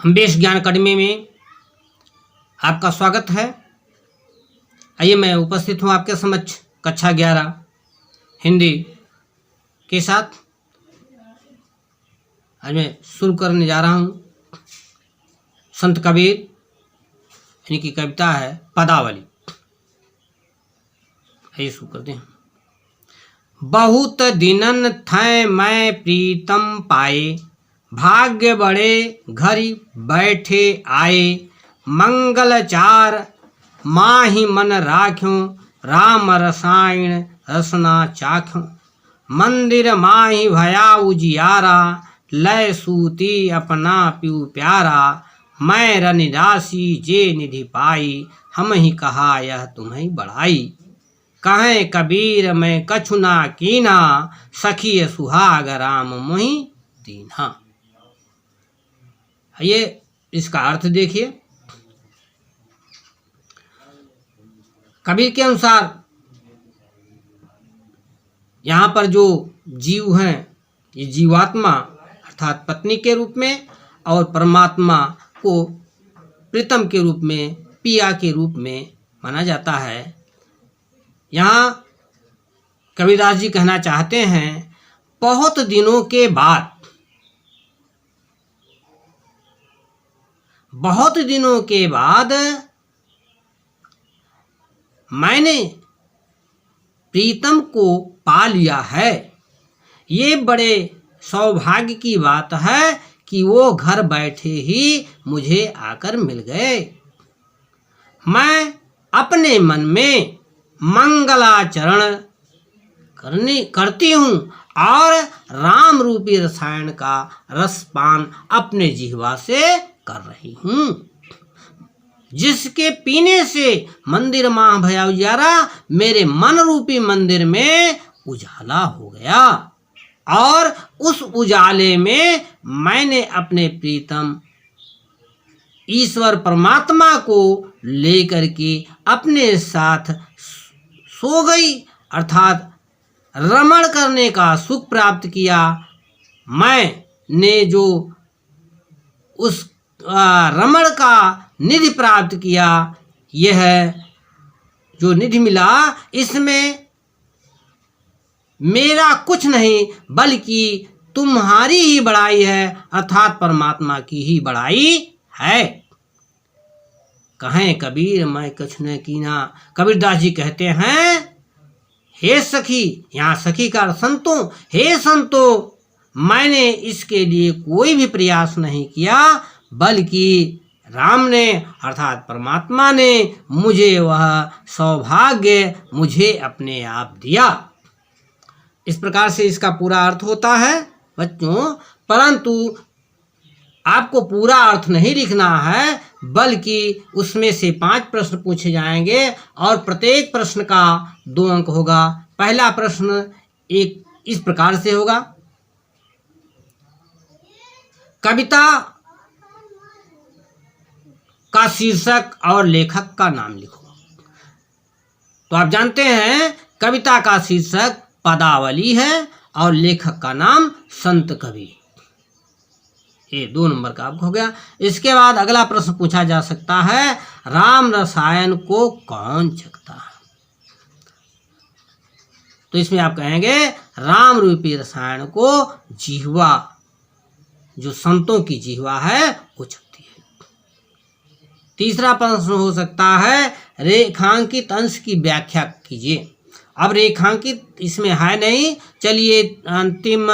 बेश ज्ञान अकादमी में आपका स्वागत है। आइए मैं उपस्थित हूँ आपके समक्ष कक्षा 11 हिंदी के साथ। आज मैं शुरू करने जा रहा हूँ संत कबीर इनकी कविता है पदावली। आइए शुरू करते हैं। बहुत दिनन थै मैं प्रीतम पाए, भाग्य बड़े घरी बैठे आए। मंगलचार माही मन राख्यों, राम रसायन रसना चाख्यों। मंदिर माही भया उजियारा, लय सूती अपना प्यू प्यारा। मैं रनिराशि जे निधि पाई, हम ही कहा यह तुम्हें बढ़ाई। कहें कबीर मैं कछु ना कीना, सखी सुहाग राम मोहि दीन्हा। ये इसका अर्थ देखिए। कबीर के अनुसार यहाँ पर जो जीव हैं, ये जीवात्मा अर्थात पत्नी के रूप में और परमात्मा को प्रीतम के रूप में, पिया के रूप में माना जाता है। यहाँ कबीरदास जी कहना चाहते हैं बहुत दिनों के बाद, बहुत दिनों के बाद मैंने प्रीतम को पा लिया है। ये बड़े सौभाग्य की बात है कि वो घर बैठे ही मुझे आकर मिल गए। मैं अपने मन में मंगलाचरण करती हूँ और राम रूपी रसायन का रसपान अपने जिह्वा से कर रही हूँ, जिसके पीने से मंदिर माह भया उजियारा, मेरे मन रूपी मंदिर में उजाला हो गया। और उस उजाले में मैंने अपने प्रीतम ईश्वर परमात्मा को लेकर के अपने साथ सो गई, अर्थात रमण करने का सुख प्राप्त किया। मैंने जो उस रमण का निधि प्राप्त किया, यह जो निधि मिला इसमें मेरा कुछ नहीं बल्कि तुम्हारी ही बड़ाई है, अर्थात परमात्मा की ही बड़ाई है। कहें कबीर मैं कुछ न कीना। कबीरदास जी कहते हैं हे सखी, यहाँ सखी का संतों, हे संतों, मैंने इसके लिए कोई भी प्रयास नहीं किया, बल्कि राम ने अर्थात परमात्मा ने मुझे वह सौभाग्य मुझे अपने आप दिया। इस प्रकार से इसका पूरा अर्थ होता है बच्चों, परंतु आपको पूरा अर्थ नहीं लिखना है, बल्कि उसमें से 5 प्रश्न पूछे जाएंगे और प्रत्येक प्रश्न का 2 अंक होगा। पहला प्रश्न एक इस प्रकार से होगा, कविता का शीर्षक और लेखक का नाम लिखो। तो आप जानते हैं कविता का शीर्षक पदावली है और लेखक का नाम संत कबीर। ये 2 नंबर का आपको हो गया। इसके बाद अगला प्रश्न पूछा जा सकता है, राम रसायन को कौन चखता है? तो इसमें आप कहेंगे राम रूपी रसायन को जिह्वा, जो संतों की जिह्वा है, वो चखती है। तीसरा प्रश्न हो सकता है रेखांकित अंश की व्याख्या कीजिए। अब रेखांकित इसमें है नहीं, चलिए अंतिम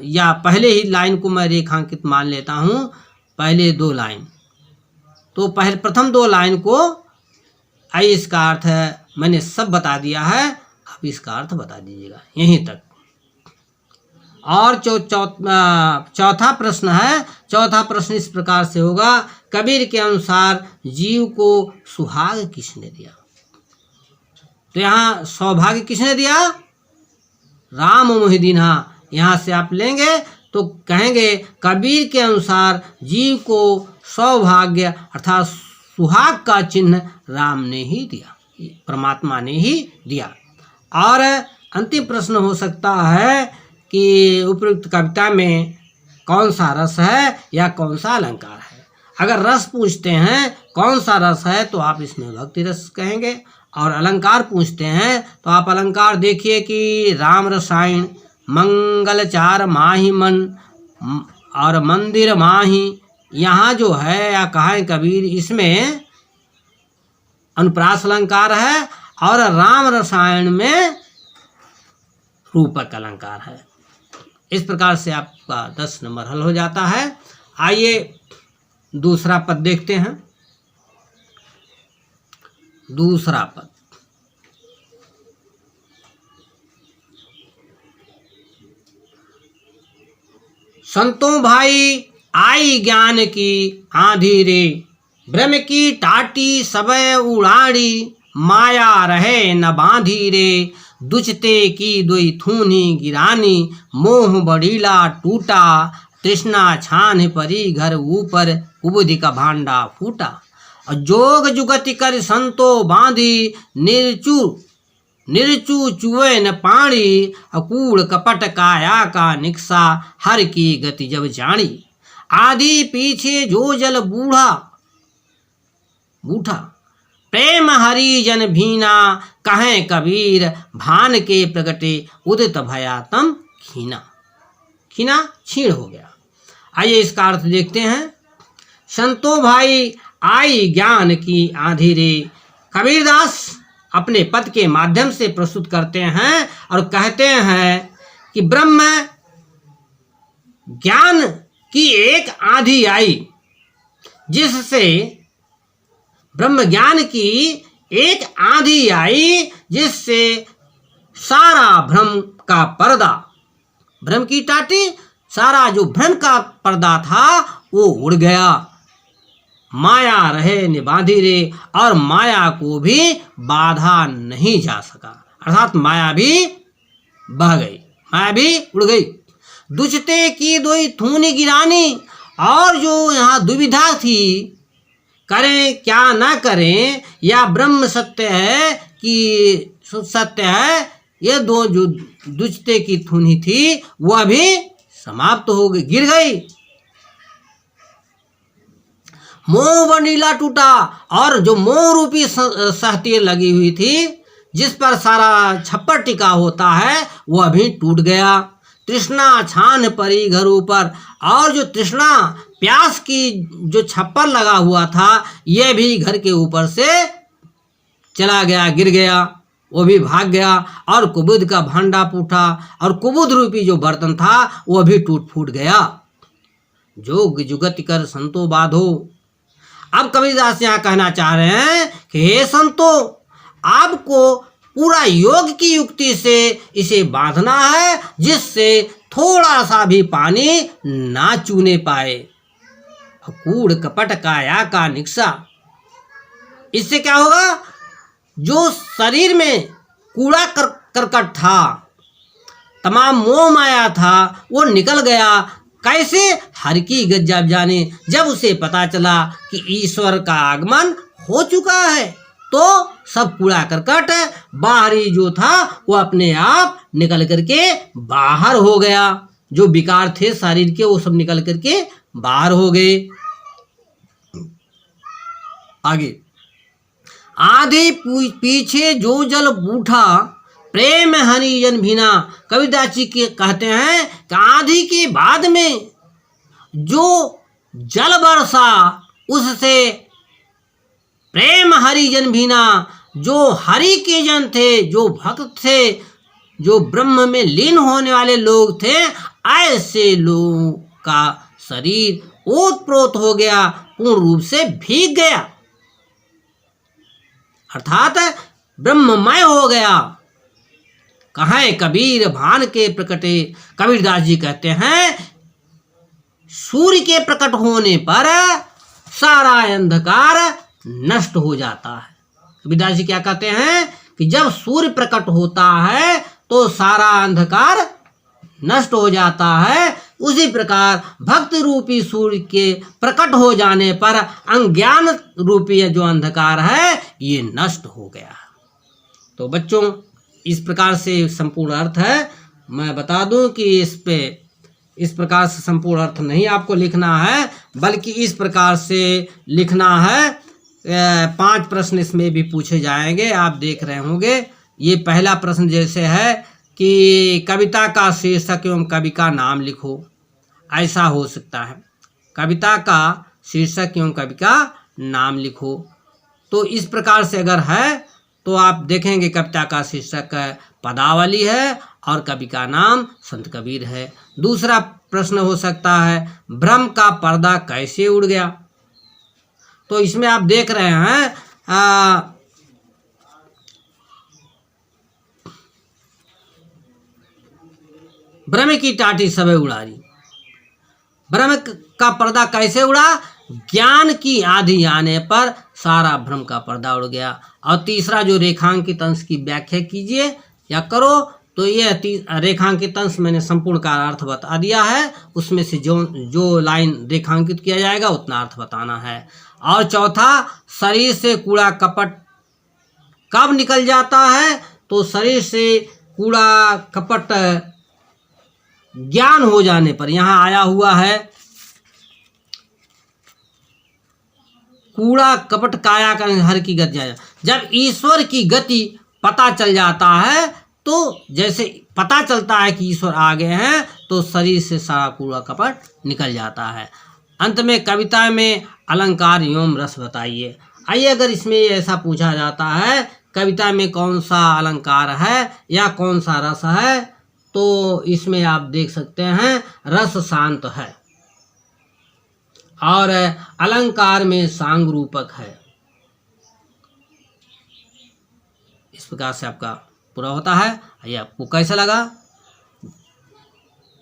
या पहले ही लाइन को मैं रेखांकित मान लेता हूँ, पहले 2 लाइन। तो प्रथम 2 लाइन को आई इसका अर्थ है मैंने सब बता दिया है, अब इसका अर्थ बता दीजिएगा यहीं तक। और चौथा प्रश्न है, चौथा प्रश्न इस प्रकार से होगा, कबीर के अनुसार जीव को सुहाग किसने दिया? तो यहाँ सौभाग्य किसने दिया? राम मोहि दीन्हा। यहाँ से आप लेंगे तो कहेंगे कबीर के अनुसार जीव को सौभाग्य अर्थात सुहाग का चिन्ह राम ने ही दिया, परमात्मा ने ही दिया। और अंतिम प्रश्न हो सकता है कि उपयुक्त कविता में कौन सा रस है या कौन सा अलंकार है। अगर रस पूछते हैं कौन सा रस है तो आप इसमें भक्ति रस कहेंगे, और अलंकार पूछते हैं तो आप अलंकार देखिए कि राम रसायन, मंगल चार माही मन और मंदिर माही, यहाँ जो है या कहा कबीर इसमें अनुप्रास अलंकार है और राम रसायन में रूपक अलंकार है। इस प्रकार से आपका 10 नंबर हल हो जाता है। आइए दूसरा पद देखते हैं। दूसरा पद, संतों भाई आई ज्ञान की आंधी रे, ब्रह्म की टाटी सबे उड़ाड़ी, माया रहे न बांधी रे, दुचते की दुई थूनी गिरानी, मोह बड़ीला टूटा, तृष्णा छान परी घर ऊपर, कुबुद्धि का भांडा फूटा। और जोग जुगति कर संतो बांधी, निर्चू चुए न पाणी, अकूड़ कपट काया का निक्सा, हर की गति जब जानी, आदि पीछे जो जल बूढ़ा प्रेम हरिजन भीना, कहें कबीर भान के प्रगटे, उदित भयातम खीना। खीना छीण हो गया। आइए इसका अर्थ देखते हैं। संतो भाई आई ज्ञान की आंधी रे, कबीरदास अपने पद के माध्यम से प्रस्तुत करते हैं और कहते हैं कि ब्रह्म ज्ञान की एक आंधी आई, जिससे ब्रह्म ज्ञान की एक आंधी आई जिससे सारा भ्रम का पर्दा, भ्रम की टाटी, सारा जो भ्रम का पर्दा था वो उड़ गया। माया रहे निबाधी रे, और माया को भी बाधा नहीं जा सका, अर्थात माया भी बह गई, माया भी उड़ गई। दुचते की दोई थूनी गिरानी, और जो यहाँ दुविधा थी करें क्या ना करें, या ब्रह्म सत्य है कि सत्य है, ये दो जो दुचते की थूनी थी वह भी समाप्त हो गई, गिर गई। मोह बंडीला टूटा, और जो मोह रूपी सहतीर लगी हुई थी जिस पर सारा छप्पर टिका होता है वह भी टूट गया। तृष्णा छान परी घर ऊपर, और जो तृष्णा प्यास की जो छप्पर लगा हुआ था यह भी घर के ऊपर से चला गया, गिर गया, वो भी भाग गया। और कुबुद्ध का भांडा फूटा, और कुबुद्ध रूपी जो बर्तन था वह भी टूट फूट गया। जोग जुगति कर संतो बाधो। अब कबीरदास यहाँ कहना चाह रहे हैं कि हे संतो, आपको पूरा योग की युक्ति से इसे बांधना है जिससे थोड़ा सा भी पानी ना चूने पाए। कूड़ कपट काया का निक्सा, इससे क्या होगा, जो शरीर में कूड़ा करकट था, तमाम मोह माया था, वो निकल गया। कैसे? हर की गजब जाने, जब उसे पता चला कि ईश्वर का आगमन हो चुका है तो सब कूड़ा करकट बाहरी जो था वो अपने आप निकल करके बाहर हो गया। जो विकार थे शरीर के वो सब निकल करके बाहर हो गए। आगे, आधे पीछे जो जल बूढ़ा, प्रेम हरिजन भीना। कबीरदास जी के कहते हैं कि आंधी के बाद में जो जल बरसा उससे प्रेम हरिजन भीना, जो हरि के जन थे, जो भक्त थे, जो ब्रह्म में लीन होने वाले लोग थे, ऐसे लोगों का शरीर ओतप्रोत हो गया, पूर्ण रूप से भीग गया, अर्थात ब्रह्ममय हो गया। कहें कबीर भान के प्रकटे। कबीरदास जी कहते हैं सूर्य के प्रकट होने पर सारा अंधकार नष्ट हो जाता है। कबीरदास जी क्या कहते हैं कि जब सूर्य प्रकट होता है तो सारा अंधकार नष्ट हो जाता है। उसी प्रकार भक्त रूपी सूर्य के प्रकट हो जाने पर अज्ञान रूपी जो अंधकार है ये नष्ट हो गया। तो बच्चों, इस प्रकार से संपूर्ण अर्थ है। मैं बता दूं कि इस पे इस प्रकार से संपूर्ण अर्थ नहीं आपको लिखना है, बल्कि इस प्रकार से लिखना है। 5 प्रश्न इसमें भी पूछे जाएंगे, आप देख रहे होंगे। ये पहला प्रश्न जैसे है कि कविता का शीर्षक एवं कवि का नाम लिखो, ऐसा हो सकता है। कविता का शीर्षक एवं कवि का नाम लिखो, तो इस प्रकार से अगर है तो आप देखेंगे कविता का शीर्षक पदावली है और कवि का नाम संत कबीर है। दूसरा प्रश्न हो सकता है भ्रम का पर्दा कैसे उड़ गया, तो इसमें आप देख रहे हैं भ्रम की टाटी सबे उड़ारी। भ्रम का पर्दा कैसे उड़ा? ज्ञान की आंधी आने पर सारा भ्रम का पर्दा उड़ गया। और तीसरा जो रेखांकित अंश की व्याख्या कीजिए या करो, तो ये रेखांकित अंश मैंने संपूर्ण का अर्थ बता दिया है, उसमें से जो लाइन रेखांकित किया जाएगा उतना अर्थ बताना है। और चौथा, शरीर से कूड़ा कपट कब निकल जाता है? तो शरीर से कूड़ा कपट ज्ञान हो जाने पर। यहाँ आया हुआ है कूड़ा कपट काया का हर की गति जाए। जब ईश्वर की गति पता चल जाता है, तो जैसे पता चलता है कि ईश्वर आ गए हैं, तो शरीर से सारा कूड़ा कपट निकल जाता है। अंत में कविता में अलंकार एवं रस बताइए। आइए, अगर इसमें ऐसा पूछा जाता है कविता में कौन सा अलंकार है या कौन सा रस है, तो इसमें आप देख सकते हैं रस शांत है और अलंकार में सांग रूपक है। इस प्रकार से आपका पूरा होता है। आइए, आपको कैसा लगा?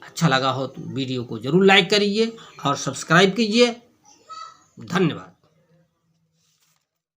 अच्छा लगा हो तो वीडियो को जरूर लाइक करिए और सब्सक्राइब कीजिए। धन्यवाद।